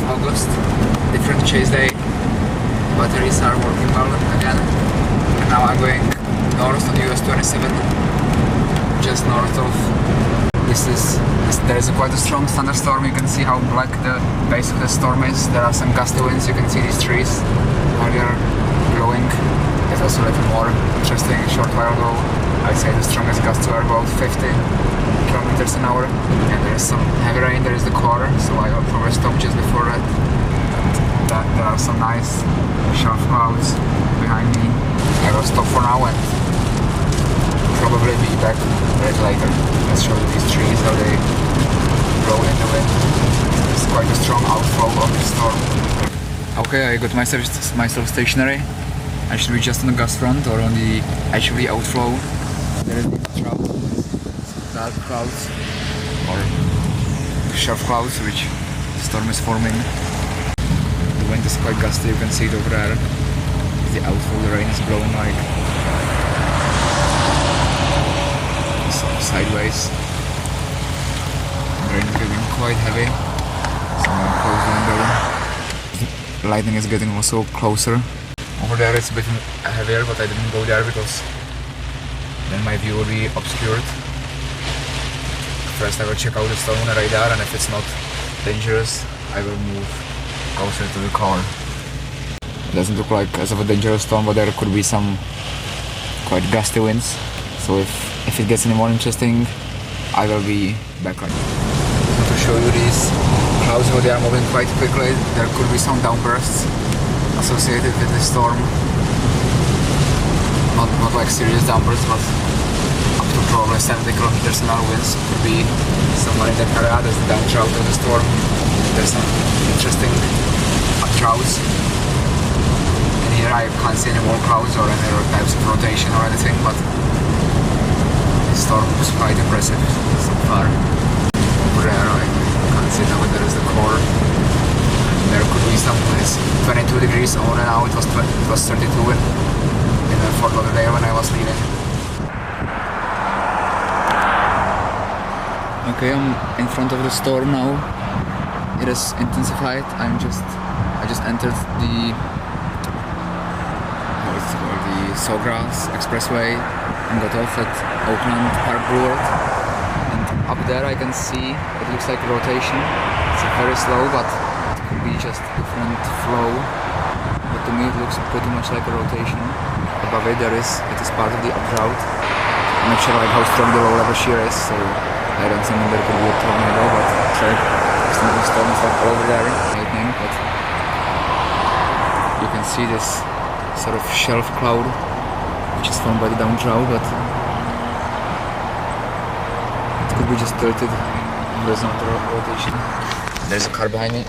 August. Different chase day. Batteries are working well again. And now I'm going north on US 27, just north of. There is quite a strong thunderstorm. You can see how black the base of the storm is. There are some gusty winds. You can see these trees how they are blowing. It's also a little more interesting. A short while ago, I'd say the strongest gusts were about 50 kilometers an hour. And there is some heavy rain. There is the core, so I will probably stop just before that. There are some nice sharp clouds behind me. I will stop for now and probably be back a bit later. Let's show you these trees, how they blow in the wind. It's quite a strong outflow of the storm. Okay, I got myself stationary. I should be just on the gust front or on the edge of the outflow. There is the dark clouds or sharp clouds which the storm is forming. The wind is quite gusty, you can see it over there. The outflow, the rain is blowing like sideways. The rain is getting quite heavy. So I'm gonna close the window. The lightning is getting also closer. Over there it's a bit heavier, but I didn't go there because then my view will be obscured. First I will check out the storm on the radar, and if it's not dangerous, I will move closer to the core. It doesn't look like as of a dangerous storm, but there could be some quite gusty winds. So if it gets any more interesting, I will be back on. To show you these clouds, how they are moving quite quickly. There could be some downbursts associated with the storm. Not like serious downbursts, but up to probably 70 kilometers an hour winds. Could be somewhere in that area. There's the downdraft of the storm. There's some interesting updrafts. And here I can't see any more clouds or any other types of rotation or anything, but the storm was quite impressive so far. Over there I can't see now, there is the core. There could be some, it's 22 degrees on and now, it was 32 in Fort Lauderdale when I was leaving. Okay, I'm in front of the storm now. It has intensified. I just entered the Sawgrass Expressway and got off at Oakland Park Boulevard. And up there I can see it looks like rotation. It's very slow, but it could be just different flow. But to me it looks pretty much like a rotation. Above it it is part of the updraft. I'm not sure like how strong the low level shear is, so I don't think there could be a tornado, but it's like the storm is like all over there, lightning, but you can see this sort of shelf cloud which is formed by the downdraft, but it could be just tilted. There's not a rotation. There's a car behind me.